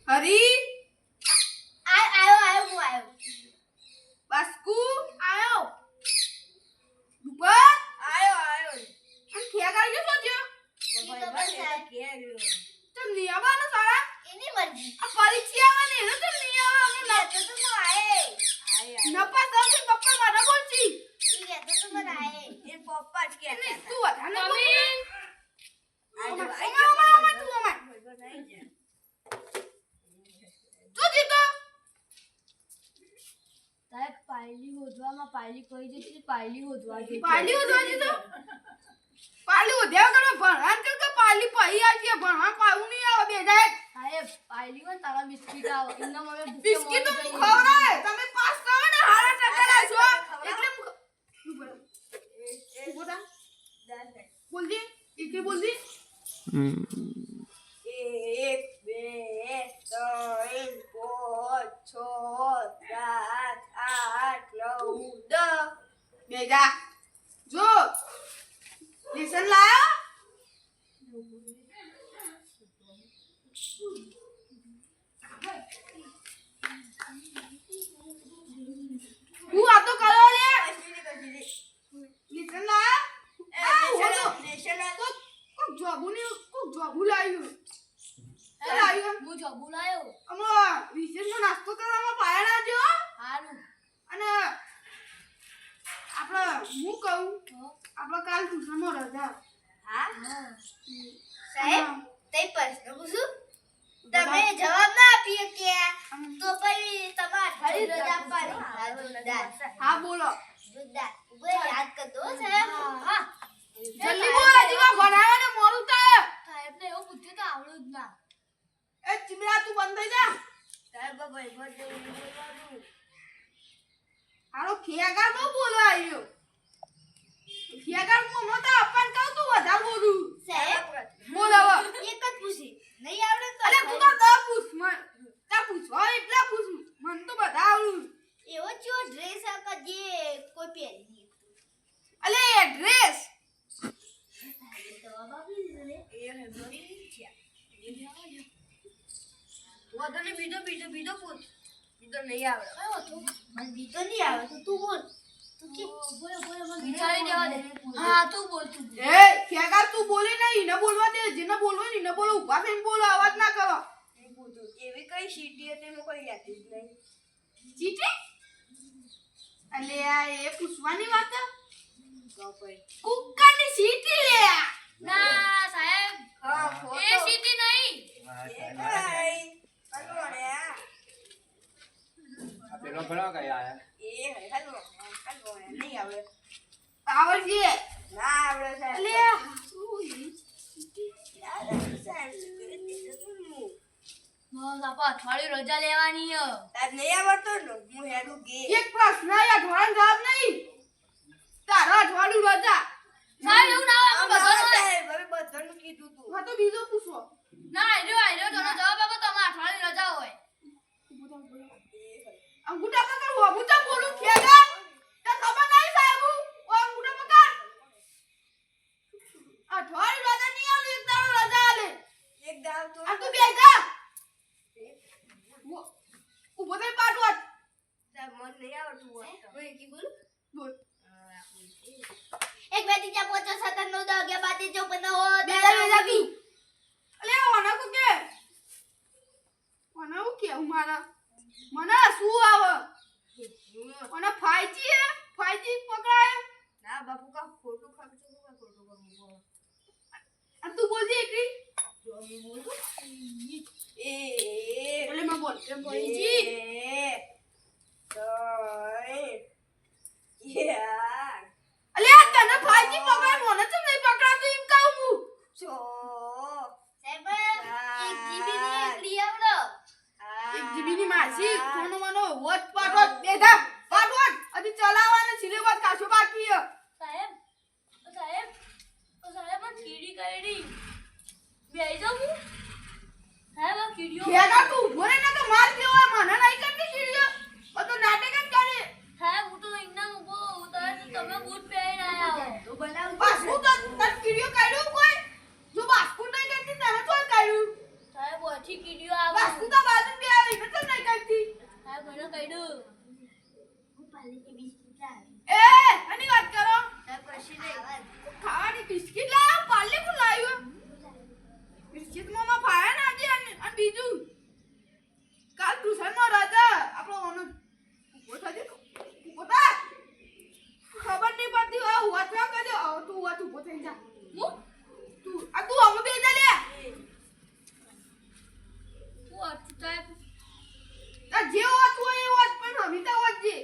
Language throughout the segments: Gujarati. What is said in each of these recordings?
હરી આયો બાસ્કુ આયો ઉપર આયો અને ખેગાડી ગયો તો નહીં આવવાનું સારા એની મરજી આ પરીક્ષા આવવાની એને તો નહીં આવવાનું તો હું આયે નપા દસ પપ્પા મારા બોલતી ઈ કહેતો તો મને આયે એ પપ્પા જ કે નહીં તું વધારે બોલ તું જીતો તારે પાયલી હોદવામાં પાયલી કોઈ જતી પાયલી હોદવા જતી પાલી ઉધવા જીતો પાલી ઉધ્યા કરો ભણવાન કર કે પાલી પહી આવજે ભણવાન પાવું નહીં આવે બે જાય સાહેબ પાયલી હોય ને તારા બિસ્કિટ આવો એમના મને બિસ્કિટ તો ખવડાય તમે પાસ કરો ને હારા ટકા લાવજો એટલે બોલા બોલજી એકે બોલજી 1 2 3 4 6 7 8 9 10 બે જા જો લેસન લાયો હું આ તો કરો લે લેસન લાયો કોક જોબુ લાવ્યું હું જો બોલાયો અમાર વિશેષનો નાસ્તો કરવામાં પાયા જો હારું અને આપણે હું કહું આપણે કાલ ટ્યુશનમાં રજા હા સાહેબ તે પ્રશ્ન પૂછું તમે જવાબ ના આપી કે તો પછી તમાર ઘડી રજા આપવાની હા બોલો જોરદાર ઉભે યાદ કરતો સાહેબ હા જલ્દી બોલ જીવા ભણાવવાને મોડું થાય સાહેબને એવું પૂછ્યું તો આવડું જ ના એ ચીમડા તું બંધ થઈ જા સાહેબ ભાઈ બોલવાનું હારો ખેગાર બહુ બોલવા આવ્યો ખેગાર મોનો તો અપન કહું તું વધારે બોલું સાહેબ બોલ હવે એક જ પૂછી નહીં આવડે તો અરે તું તો દા પૂછ મન તા પૂછવા એટલા પૂછ મન તો બધા આવડું એવો ચો ડ્રેસ આ જે કોઈ પહેરી અલે એડ્રેસ જવાબ આપી દીધો ને એ હેબરી છે વાદને બીજો પૂછ બીજો નહીં આવડે કયો તો મને બીજો નહીં આવે તો તું બોલ તું કે બોલો મને વિચારી દેવા દે હા તું બોલ એ ખેગાર તું બોલે નહીં ને બોલવા દે જેને બોલવા નહીં ને બોલો ઊભા થઈને બોલો અવાજ ના કરો એવી કઈ સીટી હતી મેં કોઈ લેતી જ નહીં ચીટી અલે આ એ પૂછવાની વાત કુકરની સીટી લે ના સાહેબ હા એ સીટી નહીં પેલો ભણો કયા આયા નહીં આવડે આવડશે ના આવડે સાહેબ અલે બસ આપા અઠવાડિયું રજા લેવાની હે તાર નહીં આવડતો ને હું હેડું ગે એક પ્રશ્ન અઠવાડિયું જવાબ નહીં તારા અઠવાડિયું રજા સાહેબ એવું ના હોય આપણે બધાનો સાહેબ હવે બધાનું કીધું તું હા તો બીજો પૂછો ના આઈરો તને જવાબ આપો તમારે અઠવાડિયું રજા હોય અંગૂઠા પકડ હું અંગૂઠા બોલું ખેગા તો ખબર નહીં સાહેબ ઓ અંગૂઠા પકડ અઠવાડિયું રજા નહીં આલે એક દાડો રજા આલે એક દાવ તો આ તું બે જા ઉભો થઈ પાટવત સાહેબ મને નહીં આવડતું હોય હું એકી બોલું બોલ એક બે ત્રણ ચાર પાંચ છ સાત આઠ નવ દસ અગિયાર બાર તેર ચૌદ પંદર સોળ બેજા બેજા તું અલે ઓના કો કે ઓના કે મારા મને શું આવે ઓના 5G હે 5G પકડાય ના બાપુ કા ખોટું ખર્ચો કા ખોટું કરું આ તું બોલજે એકરી જો હું બોલું એ એટલે મેં બોલ જી યાર અલે આ તને 5G પકડાય મને તો નહીં પકડાતું એમ કહું હું ચો સાહેબ 1 GB ની એકલી આવડો 1 GB ની માસી કોનો મનો વોટ પાટવત બેધા પાટવત હજી ચલાવવાને સિલેબસ કાશો બાકી હે સાહેબ પણ કીડી કઈડી બેહી જાઉં હું સાહેબ આ કીડીઓ ખેગા તું ઉભો રહે ને તો માર દેવો મને નહીં કરતી કીડીઓ ઓ તો નાટક જ કરે સાહેબ હું તો ઇન્ના ઉભો તમે બૂટ પહેરીને આયા હો તો બનાવ બસ હું તો તન કીડીઓ કાઢ્યું કોઈ જો બાસ્કુ નહીં કરતી તને તો કાઢ્યું સાહેબ ઓછી કીડીઓ આવે બાસ્કુ તો બાદ ખાલી બિસ્કિટ લાવી. એ આની વાત કરો સાહેબ કશી નહીં. ખાવાની બિસ્કિટ લાવ પાર્લે કો લાવ્યો બિસ્કિટ માં ફાયા ના આજે અને બીજું કાલ ટ્યુશન માં રાજા આપણો ઓનો ઉભો થજે ઉભો થા ખબર નહીં પડતી આ વાતવા કરજો તું વાત ઉભો થઈ જા હું તું આ તું આમ બે જા લે હું હતું સાહેબ આ જે વાત હોય એ વાત પણ હમીતા વાત જે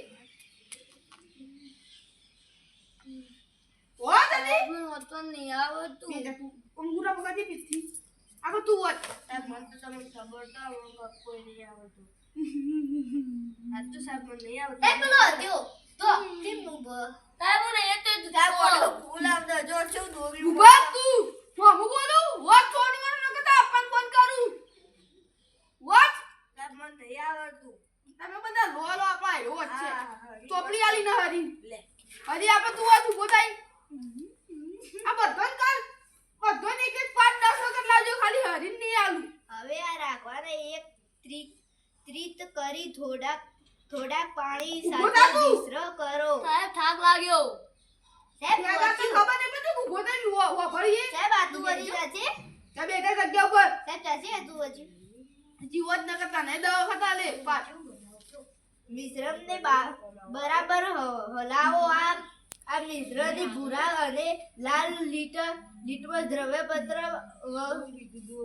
વાત અલી મને વાંચવા નહીં આવડતું. બે જા તું અંગુરા બગાડી પીથી આ તું વાત સાહેબ મને તો તમને ખબર તો મને કોઈ નહીં આવડતું. આ તો સાહેબ મને નહીં આવડતું. એ પેલો હતો તો ટીમ ઉભો. સાહેબ હું નહીં તો સાહેબ બોલો બોલાવજો જો શું દોરી ઉભા તું હું આમ બોલું વાત છોડી મને ન કહેતા આપણ ફોન કરું વાત સાહેબ મને નહીં આવડતું. તમે બધા લો લો આપા એવો જ છે હા, ચોપડી આલી ન હરી લે. હરી આપણે તું વાત ઉભો થાય આ બધોન કાલ બધોન એક એક 5-10 વખત લાવજો ખાલી હરીન નહીં આલું હવે આ રાખવાના એક ત્રીત કરી થોડાક પાણી ઊભો સાથે થા તું. મિશ્ર કરો. સાહેબ થાક લાગ્યો. સાહેબ ત્યાં ગાતે પહોંચ્યું. ખબર નહીં પડતી ઉભો થાય વો ભરીએ સાહેબ આતું વધી જશે. ત્યાં બેઠા જગ્યા ઉપર સાહેબ ચાચી આતું વધી. જીવત ન કરતા ને દવા ખાતા લે પાછ મિશ્રણને બરાબર હલાવો. આ મિશ્રણની ભૂરા અને લાલ લીટમાં દ્રવ્યપત્ર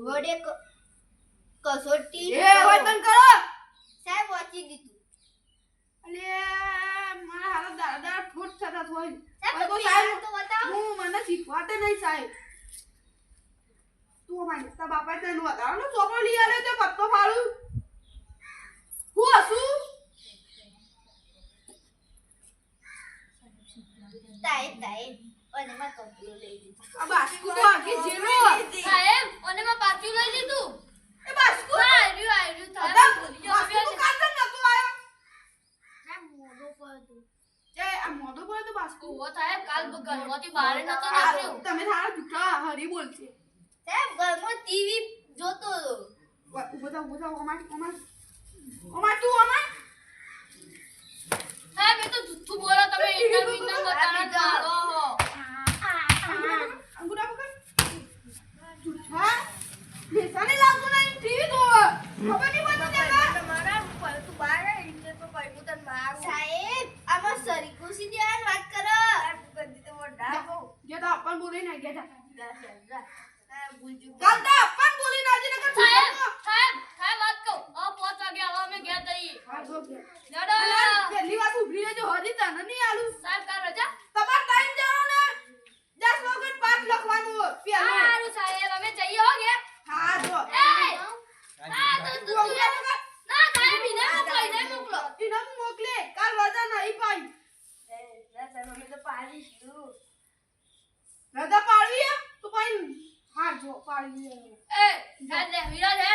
વડે કસોટી એ હોય તન કરો સાહેબ વાંચી દીધું. અલે મારા હારા દાદા ફૂટ થતા હોય સાહેબ હવે તો સાહેબ તો બતાવો. હું મને શીખવાડે નહીં સાહેબ તું મારી તા બાપા તને વધારો ને ચોપડો લઈ આલે તે પત્તો ફાડું હું હસું તાય અને માં કમ્પ્યુટર લઈ દીધું. આ બાસ્કુ તો આખી જેલો સાહેબ અને મેં પાછું લઈ લીધું. એ બાસ્કુ હા આવ્યું અદા સાહેબ ભૂલી ગયો. બાસ્કુ કાંતર નતો આયો સાહેબ મોઢો પર હતું. એ આ મોઢો પર તો બાસ્કુ ઓહો સાહેબ કાલ ઘરમાંથી બહાર નતો આ નીકળ્યો. તમે થારા જૂઠા હરી બોલશે સાહેબ ઘરમાં ટીવી જોતો હતો. ઉભો થા ઓમાર તું ઓમાર સાહેબ એ તો જુઠ્ઠું બોલો તમે ઇન્ટરવ્યુ બતાડો હો. અંગુરા પકડ જૂઠા લેસાને લાગતો નહીં ટીવી તો ખબર નહીં પડતી તેના તમારા પડતું બહાર એટલે તો પડતું તને માર. સાહેબ આમાં સરી ખુશી દેવાની વાત કરો. ગંદી તો મોઢા બહુ. જે તો આપણ બોલે ના ગયા સાહેબ ભૂલજો. કાલ તો આપણ બોલી ના જે નકર સાહેબ વાત કહું. હવે 5 વાગે હવે અમે ગયા તઈ. લેડો. પહેલી વાત ઉભરી રહેજો હજી તને નહીં આલું સાહેબ કાલ રજા. તમાર ટાઈમ જાણો ને 10 વખત પાઠ લખવાનું પહેલું સારું સાહેબ અમે જઈએ હો ગયા. હા જો એ ના તો અંગુરા પકડ ના સાહેબ ઇને મોકલો ઇને મોકલો. ઇનામ મોકલે કાલ રજા નહીં પાઈ સાહેબ અમે તો પાડીશું. રજા પાડવી હે? તો પાઈ હા જો પાડવી હે. એ વિરાજ હે